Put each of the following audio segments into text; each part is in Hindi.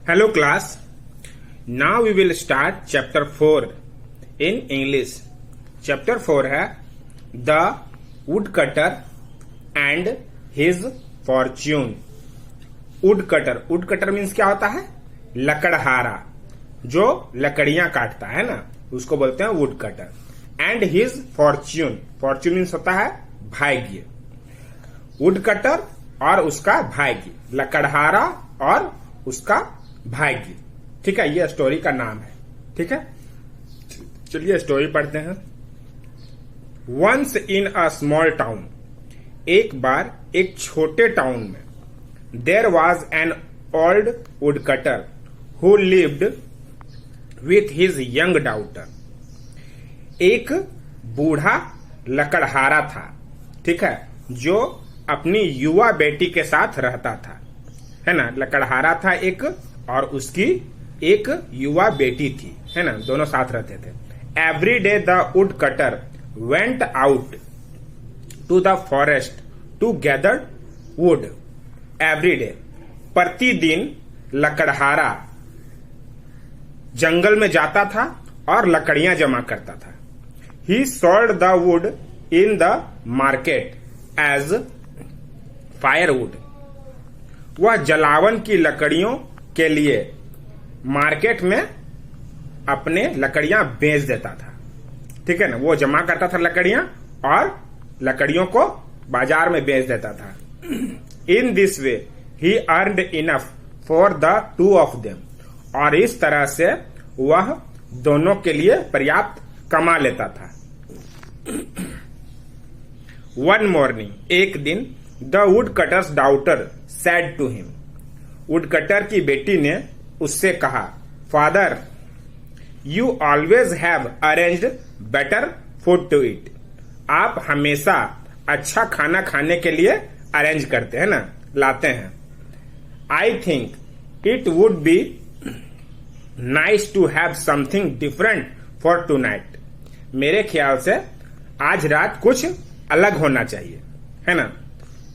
Hello class. Now we will start chapter 4 in English. Chapter 4 है The Woodcutter and His Fortune. Woodcutter, woodcutter means क्या होता है? लकड़हारा, जो लकड़ियां काटता है ना, उसको बोलते हैं woodcutter. And his Fortune, Fortune means होता है भाग्य. वुडकटर और उसका भाग्य, लकड़हारा और उसका भाग्य. ठीक है, ये स्टोरी का नाम है. ठीक है, चलिए स्टोरी पढ़ते हैं. Once in a small town, एक बार एक छोटे टाउन में, there was an old woodcutter who lived with his young daughter. एक बूढ़ा लकड़हारा था, ठीक है, जो अपनी युवा बेटी के साथ रहता था, है ना. लकड़हारा था एक, और उसकी एक युवा बेटी थी, है ना, दोनों साथ रहते थे. Every day the woodcutter went out to the forest to gather wood. Every day, प्रतिदिन लकड़हारा जंगल में जाता था और लकड़ियां जमा करता था. He sold the wood in the market as firewood. वह जलावन की लकड़ियों के लिए मार्केट में अपने लकड़ियां बेच देता था. ठीक है ना, वो जमा करता था लकड़ियां और लकड़ियों को बाजार में बेच देता था. In this way he earned enough for the two of them. और इस तरह से वह दोनों के लिए पर्याप्त कमा लेता था. वन मॉर्निंग, एक दिन, the woodcutter's daughter said to him. Woodcutter की बेटी ने उससे कहा, father, you always have arranged better food to eat. आप हमेशा अच्छा खाना खाने के लिए अरेंज करते हैं ना, लाते हैं. I think it would be nice to have something different for tonight. मेरे ख्याल से आज रात कुछ अलग होना चाहिए, है ना,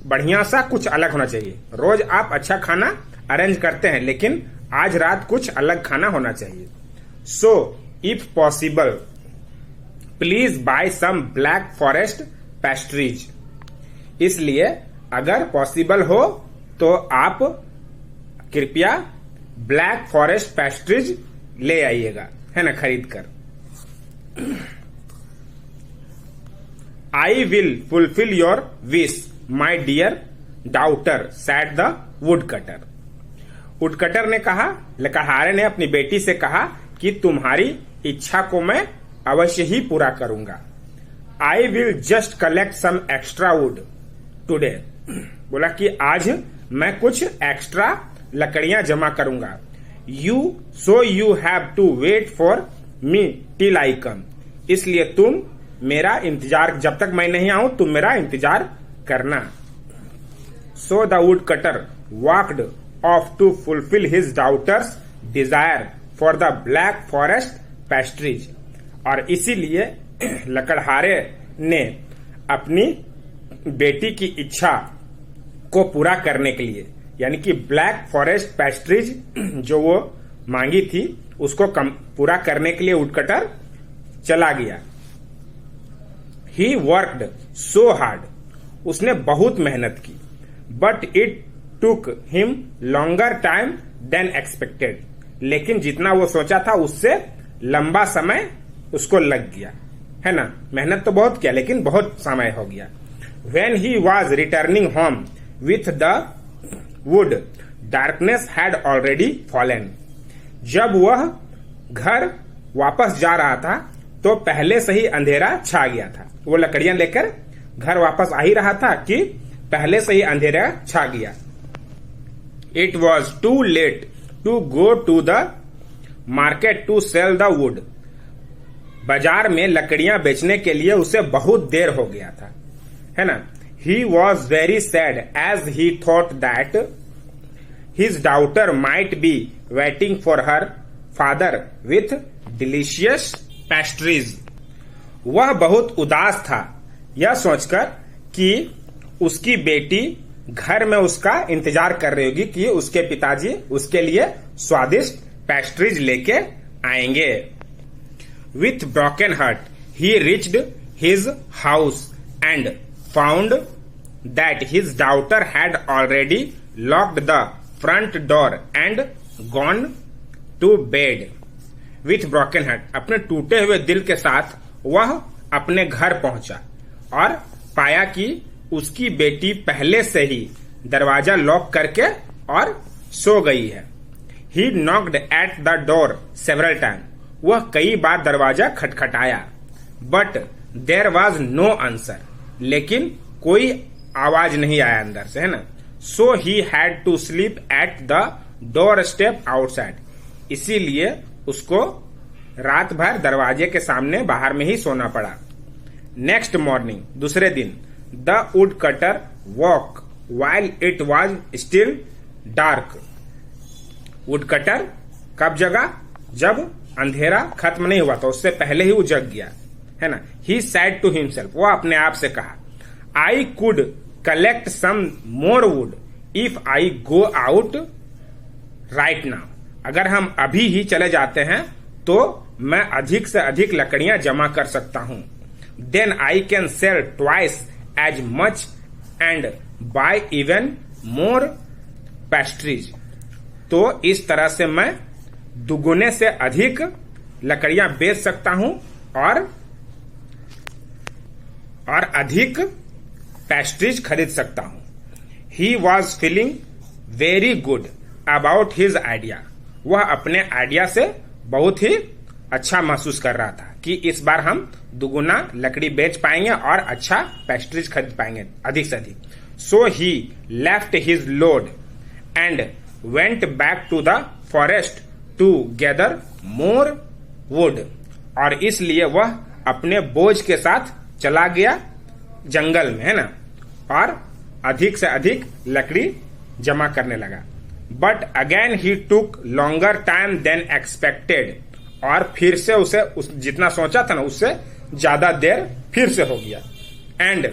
बढ़िया सा कुछ अलग होना चाहिए. रोज आप अच्छा खाना अरेंज करते हैं, लेकिन आज रात कुछ अलग खाना होना चाहिए. So if possible please buy some black forest pastries. इसलिए अगर पॉसिबल हो तो आप कृपया ब्लैक फॉरेस्ट पेस्ट्रीज ले आइएगा, है ना, खरीद कर. I will fulfil your wish my dear daughter, said the woodcutter. Woodcutter ने कहा, लकड़हारे ने अपनी बेटी से कहा कि तुम्हारी इच्छा को मैं अवश्य ही पूरा करूंगा. I will just collect some extra wood today. बोला कि आज मैं कुछ एक्स्ट्रा लकड़ियां जमा करूंगा. So you have to wait for me till I come. इसलिए तुम मेरा इंतजार, जब तक मैं नहीं आऊं तुम मेरा इंतजार करना. So the woodcutter walked off to fulfil his daughter's desire for the black forest pastries. और इसीलिए लकड़हारे ने अपनी बेटी की इच्छा को पूरा करने के लिए, यानी कि ब्लैक फॉरेस्ट पेस्ट्रीज जो वो मांगी थी, उसको पूरा करने के लिए वुडकटर चला गया. He worked so hard. उसने बहुत मेहनत की. But it took him longer time then expected. लेकिन जितना वो सोचा था उससे लंबा समय उसको लग गया, है ना. मेहनत तो बहुत किया, लेकिन बहुत समय हो गया. When he was returning home with the wood, darkness had already fallen. जब वह घर वापस जा रहा था तो पहले से ही अंधेरा छा गया था. वो लकड़ियां लेकर घर वापस आ ही रहा था कि पहले से ही अंधेरा छा गया. It was too late to go to the market to sell the wood. बाजार में लकड़ियां बेचने के लिए उसे बहुत देर हो गया था, है ना. He was very sad as he thought that his daughter might be waiting for her father with delicious pastries. वह बहुत उदास था यह सोचकर कि उसकी बेटी घर में उसका इंतजार कर रही होगी कि उसके पिताजी उसके लिए स्वादिष्ट पेस्ट्रीज लेके आएंगे। With broken heart he reached his house and found that his daughter had already locked the front door and gone to bed. With broken heart अपने टूटे हुए दिल के साथ वह अपने घर पहुंचा और पाया कि उसकी बेटी पहले से ही दरवाजा लॉक करके और सो गई है। He knocked at the door several time वह कई बार दरवाजा खटखटाया but there was no answer लेकिन कोई आवाज नहीं आया अंदर से, है ना। So he had to sleep at the door step outside इसीलिए उसको रात भर दरवाजे के सामने बाहर में ही सोना पड़ा। नेक्स्ट मॉर्निंग दूसरे दिन the would cutter walk while it was still dark. Would cutter कब जगा? जब अंधेरा खत्म नहीं हुआ था, उससे पहले ही वो जग गया, है ना। ही सैड टू हिमसेल्फ वो अपने आप से कहा I could collect some more wood if I go out right now. अगर हम अभी ही चले जाते हैं तो मैं अधिक से अधिक लकड़ियां जमा कर सकता हूं। Then I can sell twice as much and buy even more pastries. तो इस तरह से मैं दुगुने से अधिक लकड़ियां बेच सकता हूं और अधिक पेस्ट्रीज खरीद सकता हूं। He was feeling very good about his idea वह अपने आइडिया से बहुत ही अच्छा महसूस कर रहा था कि इस बार हम दुगुना लकड़ी बेच पाएंगे और अच्छा पेस्ट्रीज खरीद पाएंगे अधिक से अधिक। So he left his load and went back to the forest to gather more wood. और इसलिए वह अपने बोझ के साथ चला गया जंगल में, है ना, और अधिक से अधिक लकड़ी जमा करने लगा। But again he took longer time then expected और फिर से उसे जितना सोचा था ना उससे ज्यादा देर फिर से हो गया। And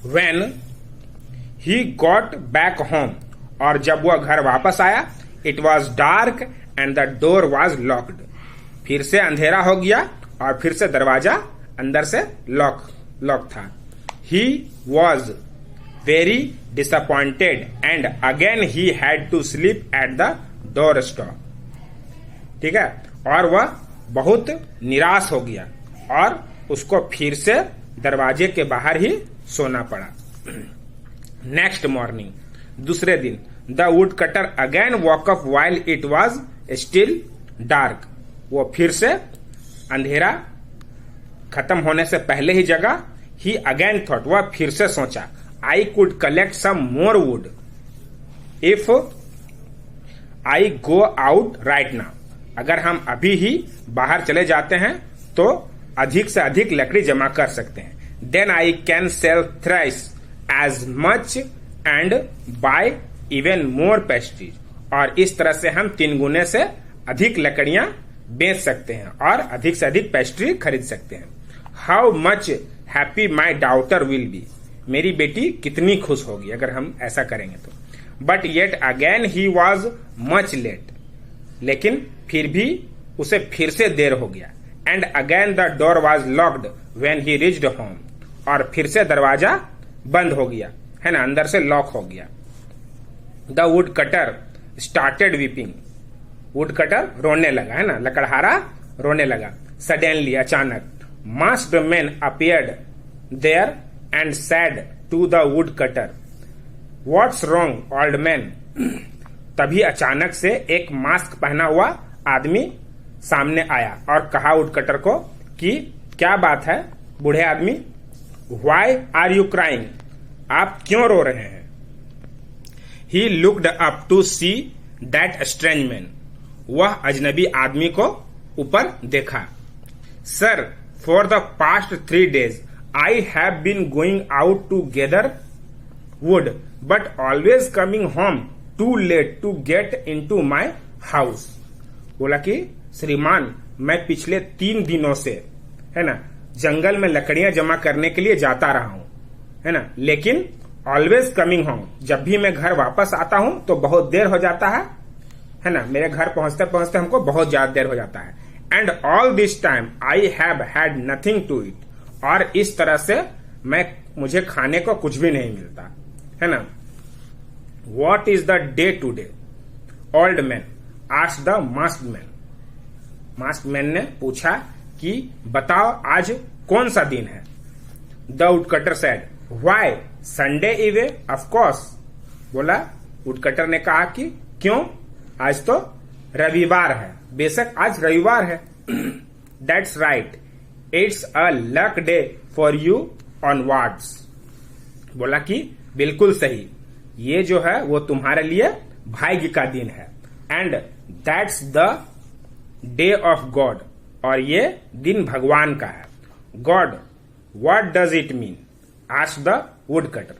when he got back home और जब वह घर वापस आया it was dark and the door was locked. फिर से अंधेरा हो गया और फिर से दरवाजा अंदर से लॉक था। He was very disappointed and again he had to sleep at the door stop. ठीक है, और वह बहुत निराश हो गया और उसको फिर से दरवाजे के बाहर ही सोना पड़ा। नेक्स्ट मॉर्निंग दूसरे दिन the would cutter again walk up while it was still dark. वो फिर से अंधेरा खत्म होने से पहले ही जगा। ही अगेन थॉट वह फिर से सोचा I could collect some more wood if I go out right now. अगर हम अभी ही बाहर चले जाते हैं तो अधिक से अधिक लकड़ी जमा कर सकते हैं। Then I can sell thrice as much and buy even more pastries. और इस तरह से हम 3 गुने से अधिक लकड़ियां बेच सकते हैं और अधिक से अधिक पेस्ट्री खरीद सकते हैं। How much happy my daughter will be. मेरी बेटी कितनी खुश होगी अगर हम ऐसा करेंगे तो। But yet again he was much late. लेकिन फिर भी उसे फिर से देर हो गया। And again the door was locked when he reached home. और फिर से दरवाजा बंद हो गया, है ना, अंदर से लॉक हो गया। The woodcutter started weeping. Woodcutter रोने लगा, है ना, लकड़हारा रोने लगा। सडनली अचानक masked man appeared there and said to the woodcutter what's wrong old man. तभी अचानक से एक मास्क पहना हुआ आदमी सामने आया और कहा वुड कटर को कि क्या बात है बूढ़े आदमी। Why are you crying. आप क्यों रो रहे हैं। He looked up to see that strange man. वह अजनबी आदमी को ऊपर देखा। Sir for the past 3 days I have been going out to gather wood but always coming home too late to get in to my house. बोला कि श्रीमान मैं पिछले 3 दिनों से, है ना, जंगल में लकड़ियां जमा करने के लिए जाता रहा हूं, है ना, लेकिन ऑलवेज कमिंग होम, जब भी मैं घर वापस आता हूं तो बहुत देर हो जाता है है ना, मेरे घर पहुंचते पहुंचते हमको बहुत ज्यादा देर हो जाता है। And all this time I have had nothing to eat, और इस तरह से मुझे खाने को कुछ भी नहीं मिलता, है ना। What is the day today old man asked the masked man. Masked man ने पूछा कि बताओ आज कौन सा दिन है। The woodcutter said why Sunday eve of course. बोला, वुडकटर ने कहा कि क्यों, आज तो रविवार है, बेशक आज रविवार है। That's right, it's a luck day for you onwards. बोला कि बिल्कुल सही, ये जो है वो तुम्हारे लिए भाग्य का दिन है। And that's the day of God, और ये दिन भगवान का है। God, what does it mean asked the woodcutter.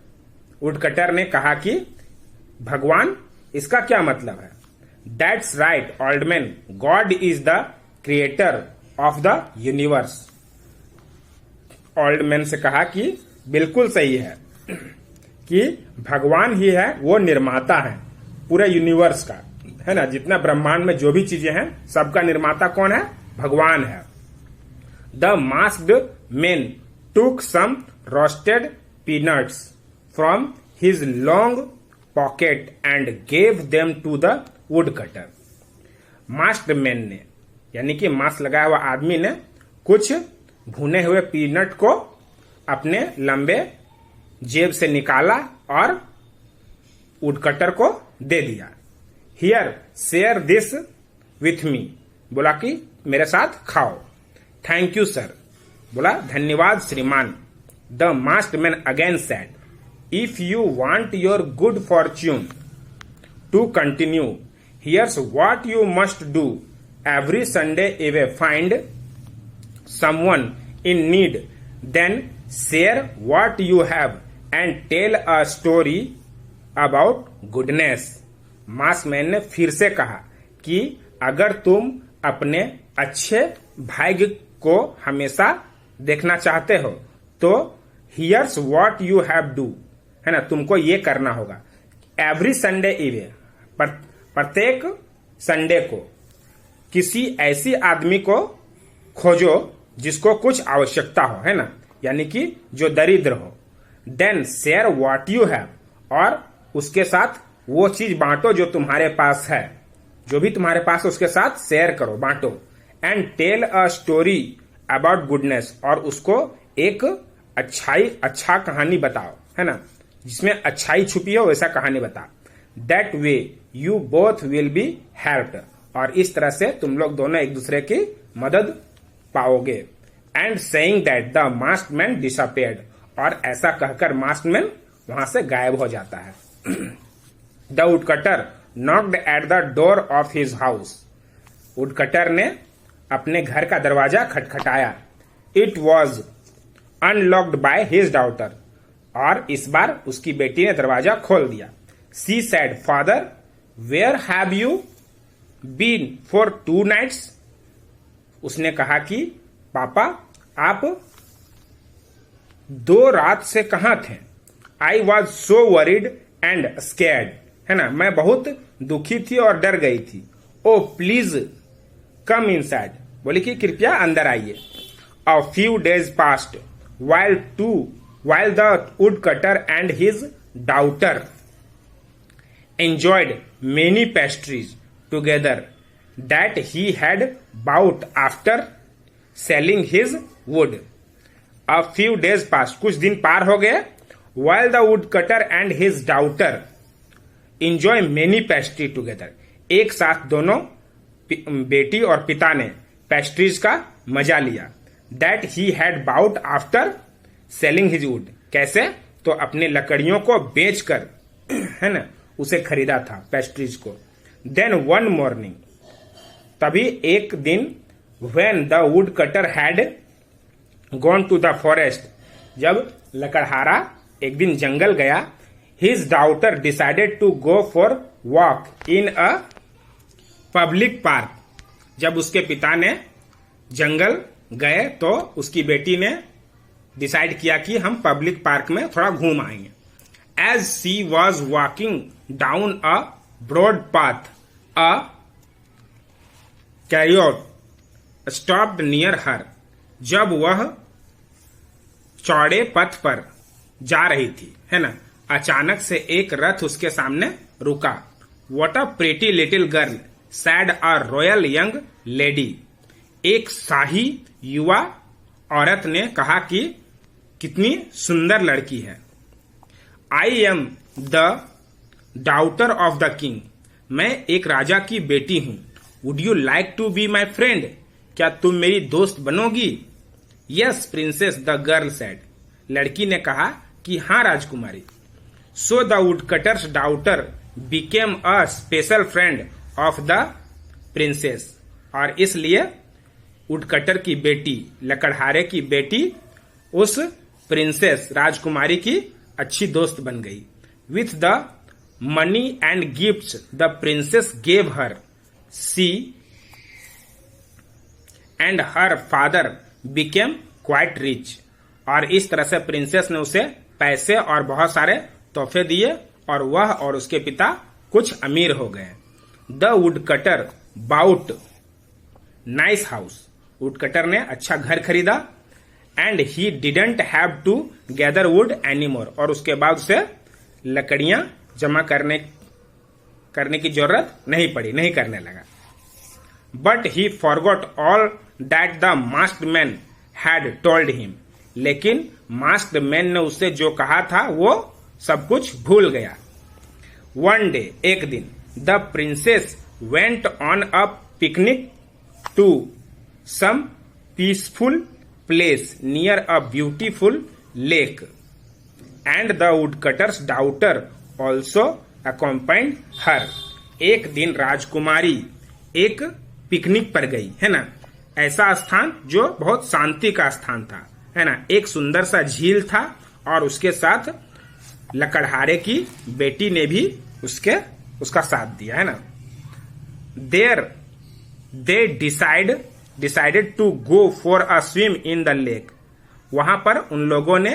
Woodcutter ने कहा कि भगवान, इसका क्या मतलब है। That's right old man, God is the creator of the universe. Old man से कहा कि बिल्कुल सही है कि भगवान ही है वो निर्माता है पूरे यूनिवर्स का, है ना। जितना ब्रह्मांड में जो भी चीजें हैं सबका निर्माता कौन है, भगवान है। The masked man took some roasted peanuts from his long pocket and gave them to the woodcutter. Masked man ने, यानी कि मास्क लगाया हुआ आदमी ने कुछ भुने हुए पीनट को अपने लंबे जेब से निकाला और वुडकटर को दे दिया। Here share this with me. बोला कि मेरे साथ खाओ। Thank you sir. बोला धन्यवाद श्रीमान। The masked man again said if you want your good fortune to continue, here's what you must do. Every Sunday if you find someone in need, then share what you have and tell a story about goodness। Maskman ने फिर से कहा कि अगर तुम अपने अच्छे भाग्य को हमेशा देखना चाहते हो तो here's what you have do, है ना, तुमको ये करना होगा। एवरी संडे इवे, प्रत्येक संडे को किसी ऐसी आदमी को खोजो जिसको कुछ आवश्यकता हो, है ना, यानी कि जो दरिद्र हो। Then share what you have, और उसके साथ वो चीज बांटो जो तुम्हारे पास है, जो भी तुम्हारे पास उसके साथ शेयर करो, बांटो। And tell a story about goodness, और उसको एक अच्छा कहानी बताओ, है ना, जिसमें अच्छाई छुपी हो वैसा कहानी बताओ। That way you both will be helped, और इस तरह से तुम लोग दोनों एक दूसरे की मदद पाओगे। And saying that the masked man disappeared, और ऐसा कहकर मास्क्ड मैन वहां से गायब हो जाता है। The woodcutter knocked at the door of his house. Woodcutter ने अपने घर का दरवाजा खटखटाया। It was unlocked by his daughter, और इस बार उसकी बेटी ने दरवाजा खोल दिया। She said father where have you been for 2 nights। उसने कहा कि पापा आप 2 रात से कहां थे। I was so worried and scared, है ना, मैं बहुत दुखी थी और डर गई थी। ओ प्लीज कम इनसाइड, बोली कि कृपया अंदर आइए। अ few days past while the woodcutter and his daughter enjoyed many pastries together that he had bought after selling his wood। A few days passed, कुछ दिन पार हो गए। while the woodcutter and his daughter enjoy many pastries together, एक साथ दोनों बेटी और पिता ने पेस्ट्रीज का मजा लिया। that he had bought after selling his wood, कैसे, तो अपने लकड़ियों को बेचकर, है ना, उसे खरीदा था पेस्ट्रीज को। then one morning, तभी एक दिन, when the woodcutter had gone to the forest, जब लकड़हारा एक दिन जंगल गया, his daughter decided to go for walk in a public park। जब उसके पिता ने जंगल गए तो उसकी बेटी ने डिसाइड किया कि हम पब्लिक पार्क में थोड़ा घूम आएंगे। As she was walking down a broad path, a chariot stopped near her, जब वह चौड़े पथ पर जा रही थी, है ना, अचानक से एक रथ उसके सामने रुका। What a pretty little girl sad a royal young lady, एक शाही युवा औरत ने कहा कि कितनी सुंदर लड़की है। I am the daughter of the king, मैं एक राजा की बेटी हूं। Would you like to be my friend, क्या तुम मेरी दोस्त बनोगी? Yes princess, the girl said, लड़की ने कहा कि हाँ राजकुमारी। So the woodcutter's daughter became a special friend of the princess, और इसलिए वुडकटर की बेटी, लकड़हारे की बेटी, उस प्रिंसेस राजकुमारी की अच्छी दोस्त बन गई। With the money and gifts the princess gave her, she and her father became quite rich, और इस तरह से प्रिंसेस ने उसे पैसे और बहुत सारे तोहफे दिए और वह और उसके पिता कुछ अमीर हो गए। The woodcutter bought nice house, woodcutter ने अच्छा घर खरीदा। And he didn't have to gather wood anymore, और उसके बाद उसे लकड़ियां जमा करने की जरूरत नहीं पड़ी, नहीं करने लगा। But he forgot all that the masked man had told him, लेकिन मास्क्ड मैन ने उससे जो कहा था वो सब कुछ भूल गया। वन डे, एक दिन, the princess went on a picnic to some peaceful place near a beautiful lake, and the woodcutter's daughter also accompanied her. एक दिन राजकुमारी एक पिकनिक पर गई, है ना, ऐसा स्थान जो बहुत शांति का स्थान था, है ना, एक सुंदर सा झील था, और उसके साथ लकड़हारे की बेटी ने भी उसका साथ दिया, है ना। There they decided to go for a swim in the lake, वहां पर उन लोगों ने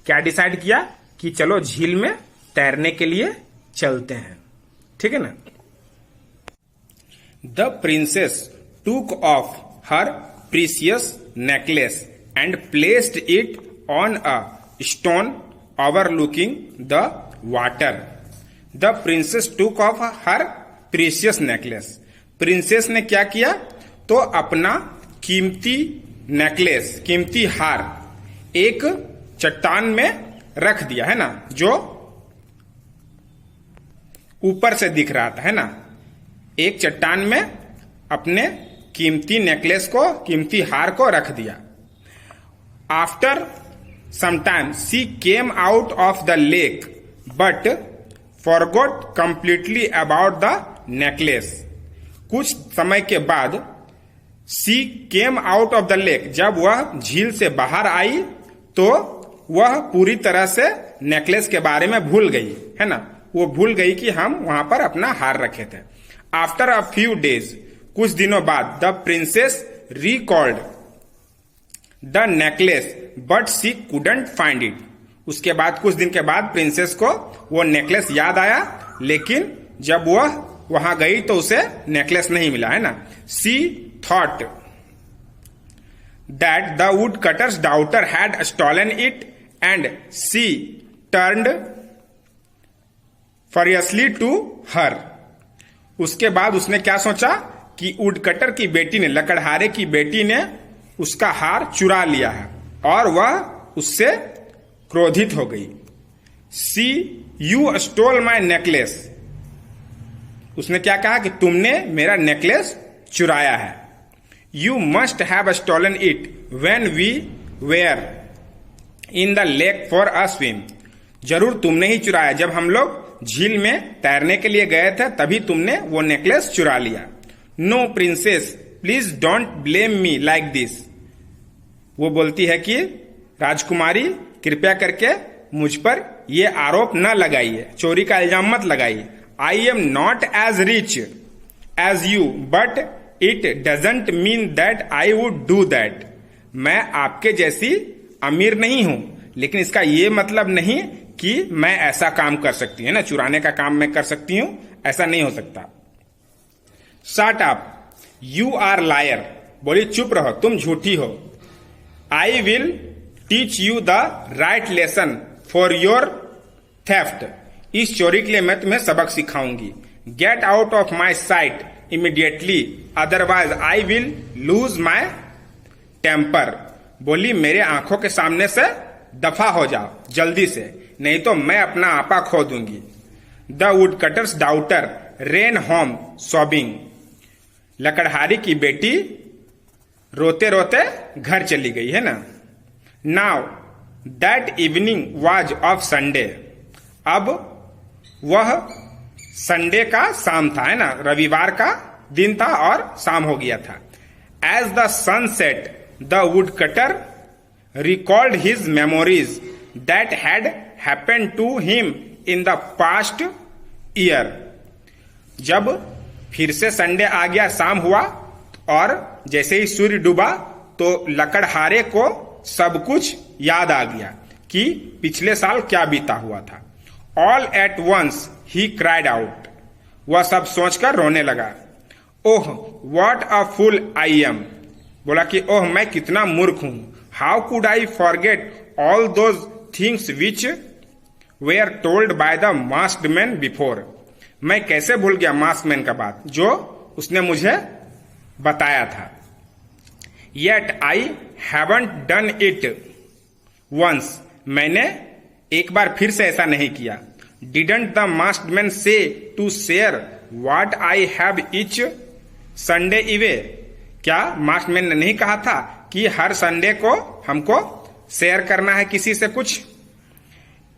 क्या डिसाइड किया कि चलो झील में तैरने के लिए चलते हैं, ठीक है ना। The princess took off her precious necklace and placed it on a stone overlooking the water. The princess took off her precious necklace, princess ने क्या किया, तो अपना कीमती नेकलेस, कीमती हार एक चट्टान में रख दिया, है ना, जो ऊपर से दिख रहा था, है ना, एक चट्टान में अपने कीमती नेकलेस को, कीमती हार को रख दिया। After some time she came out of the lake but forgot completely about the necklace. कुछ समय के बाद she came out of the lake, जब वह झील से बाहर आई तो वह पूरी तरह से नेकलेस के बारे में भूल गई, है ना, वो भूल गई कि हम वहां पर अपना हार रखे थे। आफ्टर अ फ्यू डेज, कुछ दिनों बाद, the princess recalled the necklace but she couldn't find it. उसके बाद कुछ दिन के बाद प्रिंसेस को वो नेकलेस याद आया, लेकिन जब वह वहां गई तो उसे नेकलेस नहीं मिला, है ना। She thought that the woodcutter's daughter had stolen it and she turned furiously to her. उसके बाद उसने क्या सोचा कि वुडकटर की बेटी ने, लकड़हारे की बेटी ने उसका हार चुरा लिया है, और वह उससे क्रोधित हो गई। She you stole my necklace, उसने क्या कहा कि तुमने मेरा नेकलेस चुराया है। You must have stolen it when we were in the lake for a swim, जरूर तुमने ही चुराया, जब हम लोग झील में तैरने के लिए गए थे तभी तुमने वो नेकलेस चुरा लिया। No princess please don't blame me like this, वो बोलती है कि राजकुमारी कृपया करके मुझ पर ये आरोप न लगाइए, चोरी का इल्जाम मत लगाइए। I am not as rich as you but it doesn't mean that I would do that, मैं आपके जैसी अमीर नहीं हूं, लेकिन इसका ये मतलब नहीं कि मैं ऐसा काम कर सकती हूँ ना, चुराने का काम मैं कर सकती हूँ, ऐसा नहीं हो सकता। Shut up, you are liar, बोली चुप रहो, तुम झूठी हो। I will teach you the right lesson for your theft, इस चोरी के लिए मैं तुम्हें सबक सिखाऊंगी। Get out of my sight immediately, otherwise I will lose my temper, बोली मेरे आंखों के सामने से दफा हो जाओ जल्दी से, नहीं तो मैं अपना आपा खो दूंगी। The woodcutter's daughter ran home sobbing, लकड़हारी की बेटी रोते रोते घर चली गई है ना। Now that evening was of Sunday, अब वह संडे का शाम था, है ना, रविवार का दिन था और शाम हो गया था। As the sun set the woodcutter recalled his memories that had happened to him in the past year, जब फिर से संडे आ गया, शाम हुआ और जैसे ही सूर्य डूबा तो लकड़हारे को सब कुछ याद आ गया कि पिछले साल क्या बीता हुआ था। All at once he cried out, वह सब सोचकर रोने लगा। Oh what a fool I am, बोला कि ओह मैं कितना मूर्ख हूं। How could I forget all those things which were told by the masked man before, मैं कैसे भूल गया मास्क मैन का बात जो उसने मुझे बताया था। Yet I haven't done it once, मैंने एक बार फिर से ऐसा नहीं किया। Didn't the masked man say to share what I have each Sunday eve, क्या मास्क्ड मैन ने नहीं कहा था कि हर संडे को हमको शेयर करना है किसी से कुछ।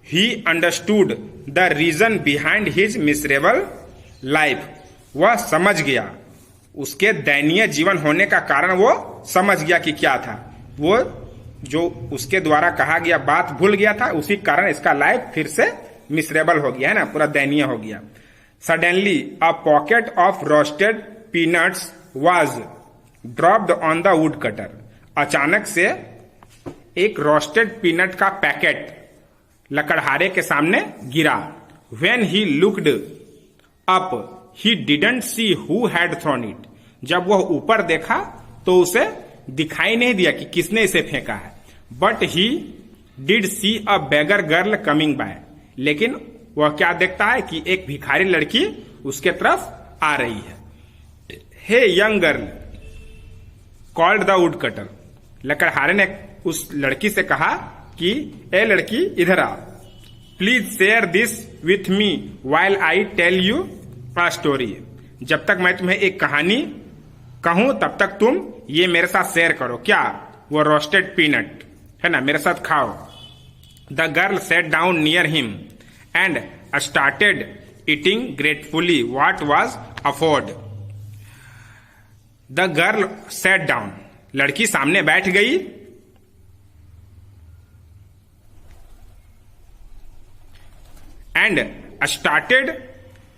He understood the reason behind his miserable life, वह समझ गया उसके दयनीय जीवन होने का कारण, वो समझ गया कि क्या था, वो जो उसके द्वारा कहा गया बात भूल गया था, उसी कारण इसका लाइफ फिर से मिसरेबल हो गया, है ना, पूरा दयनीय हो गया। Suddenly a pocket of roasted peanuts was dropped on the woodcutter, अचानक से एक रोस्टेड पीनट का पैकेट लकड़हारे के सामने गिरा। When he looked up he didn't see who had thrown it, जब वह ऊपर देखा तो उसे दिखाई नहीं दिया कि किसने इसे फेंका है। But he did see a beggar girl coming by, लेकिन वह क्या देखता है कि एक भिखारी लड़की उसके तरफ आ रही है। Hey young girl called the woodcutter, लकड़हारे ने उस लड़की से कहा कि ए लड़की इधर आ, please share this with me while I tell you a story, जब तक मैं तुम्हें एक कहानी कहूं तब तक तुम ये मेरे साथ शेयर करो। क्या? वो रोस्टेड पीनट, है ना, मेरे साथ खाओ। The girl sat down near him and started eating gratefully what was afford. The girl sat down, लड़की सामने बैठ गई and started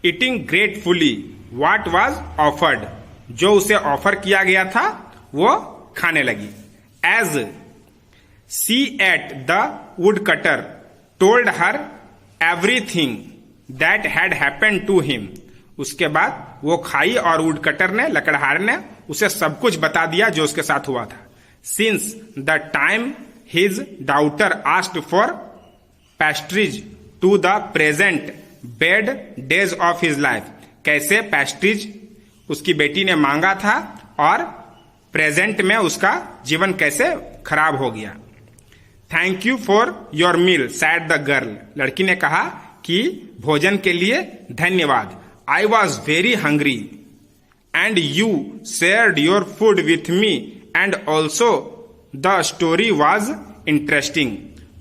eating gratefully what was offered, जो उसे ऑफर किया गया था वो खाने लगी। As she ate the woodcutter told her everything that had happened to him, उसके बाद वो खाई और वुड कटर ने, लकड़हार ने उसे सब कुछ बता दिया जो उसके साथ हुआ था। Since the time his daughter asked for pastries to the present bad days of his life, कैसे पेस्ट्रीज उसकी बेटी ने मांगा था और प्रेजेंट में उसका जीवन कैसे खराब हो गया। Thank you for your meal said the girl, लड़की ने कहा कि भोजन के लिए धन्यवाद। I was very hungry and you shared your food with me and also the story was interesting,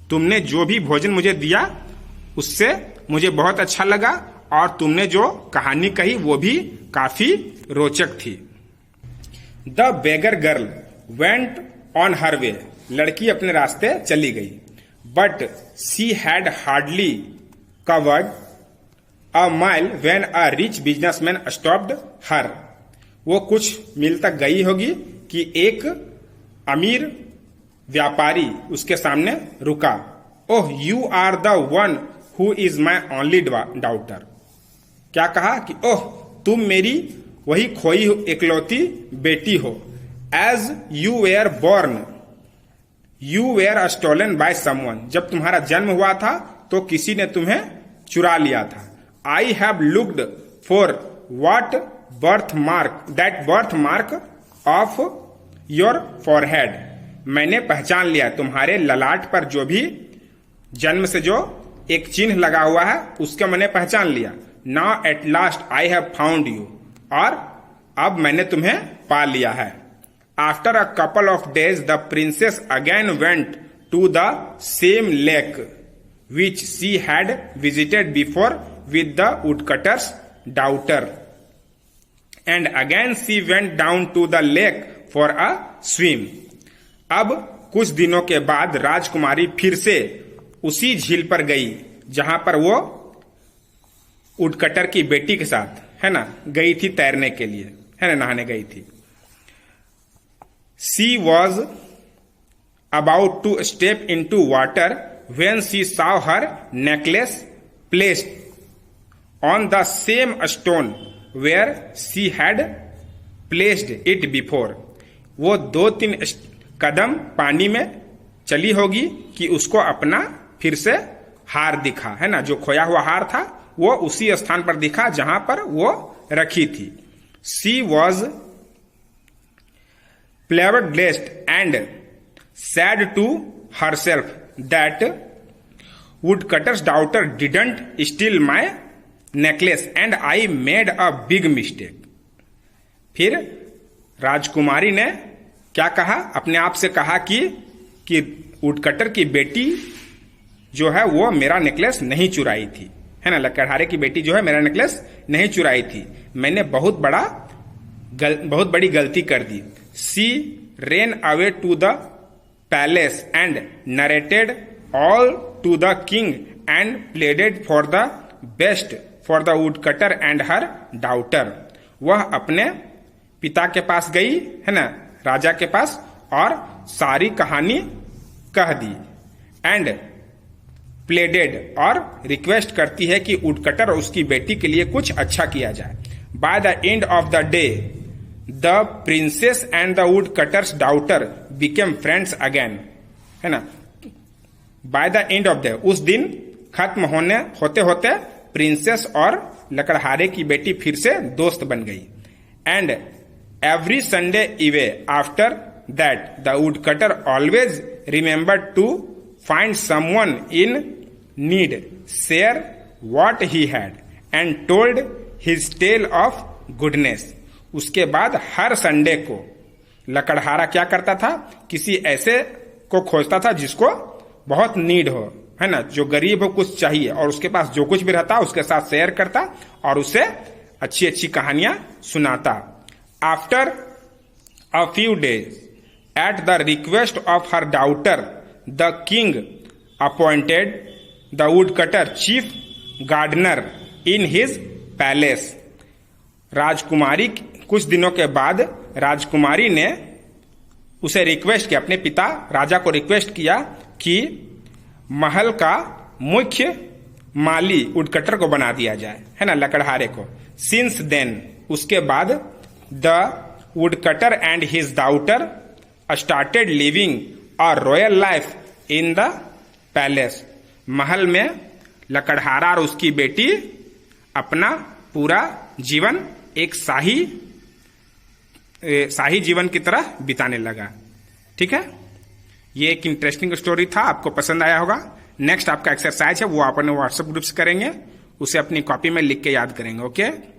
तुमने जो भी भोजन मुझे दिया उससे मुझे बहुत अच्छा लगा और तुमने जो कहानी कही वो भी काफी रोचक थी। The beggar girl went on her way, लड़की अपने रास्ते चली गई। But she had hardly covered a mile when a rich businessman stopped her, वो कुछ मील तक गई होगी कि एक अमीर व्यापारी उसके सामने रुका। Oh you are the one who is my only daughter, क्या कहा कि ओह तुम मेरी वही खोई इकलौती बेटी हो। As you were born you were stolen by someone, जब तुम्हारा जन्म हुआ था तो किसी ने तुम्हें चुरा लिया था। I have looked for what birth mark that birth mark of your forehead, मैंने पहचान लिया तुम्हारे ललाट पर जो भी जन्म से जो एक चिन्ह लगा हुआ है उसका मैंने पहचान लिया। Now at last I have found you, और अब मैंने तुम्हें पा लिया है। After a couple of days the princess again went to the same lake which she had visited before with the woodcutter's daughter, and again she went down to the lake for a swim. अब कुछ दिनों के बाद राजकुमारी फिर से उसी झील पर गई जहां पर वो वुडकटर की बेटी के साथ है ना गई थी तैरने के लिए, है ना, नहाने गई थी। She was about to step in to water when she saw her necklace placed on the same stone where she had placed it before. वो 2-3 कदम पानी में चली होगी कि उसको अपना फिर से हार दिखा, है ना, जो खोया हुआ हार था वो उसी स्थान पर दिखा जहां पर वो रखी थी। She was flabbergasted and said to herself that woodcutter's daughter didn't steal my necklace and I made a big mistake. फिर राजकुमारी ने क्या कहा, अपने आप से कहा कि वुडकटर की बेटी जो है वो मेरा नेकलेस नहीं चुराई थी, है ना, लकड़हारे की बेटी जो है मेरा नेकलेस नहीं चुराई थी, मैंने बहुत बड़ी गलती कर दी। She ran away to the palace and narrated all to the king and pleaded for the best for the woodcutter and her daughter. वह अपने पिता के पास गई, है ना, राजा के पास, और सारी कहानी कह दी। एंड प्लेडेड, और रिक्वेस्ट करती है कि वुडकटर और उसकी बेटी के लिए कुछ अच्छा किया जाए। By the end of the day the princess and the woodcutter's daughter became friends again, है ना। By the end of the, उस दिन खत्म होते होते प्रिंसेस और लकड़हारे की बेटी फिर से दोस्त बन गई। And every Sunday eve after that the woodcutter always remembered to find someone in need, share what he had and told his tale of goodness. उसके बाद हर संडे को लकड़हारा क्या करता था, किसी ऐसे को खोजता था जिसको बहुत नीड हो, है ना, जो गरीब हो, कुछ चाहिए, और उसके पास जो कुछ भी रहता उसके साथ शेयर करता और उसे अच्छी अच्छी कहानियां सुनाता। After a few days at the request of her daughter the king appointed the woodcutter chief gardener in his palace. राजकुमारी कुछ दिनों के बाद राजकुमारी ने उसे रिक्वेस्ट किया, अपने पिता राजा को रिक्वेस्ट किया कि महल का मुख्य माली वुडकटर को बना दिया जाए, है ना, लकड़हारे को। सिंस देन, उसके बाद the woodcutter and his daughter started living a royal life in the palace. महल में लकड़हारा और उसकी बेटी अपना पूरा जीवन एक शाही जीवन की तरह बिताने लगा। ठीक है, ये एक इंटरेस्टिंग स्टोरी था, आपको पसंद आया होगा। नेक्स्ट आपका एक्सरसाइज है वो आप अपने व्हाट्सएप ग्रुप से करेंगे, उसे अपनी कॉपी में लिख के याद करेंगे। ओके।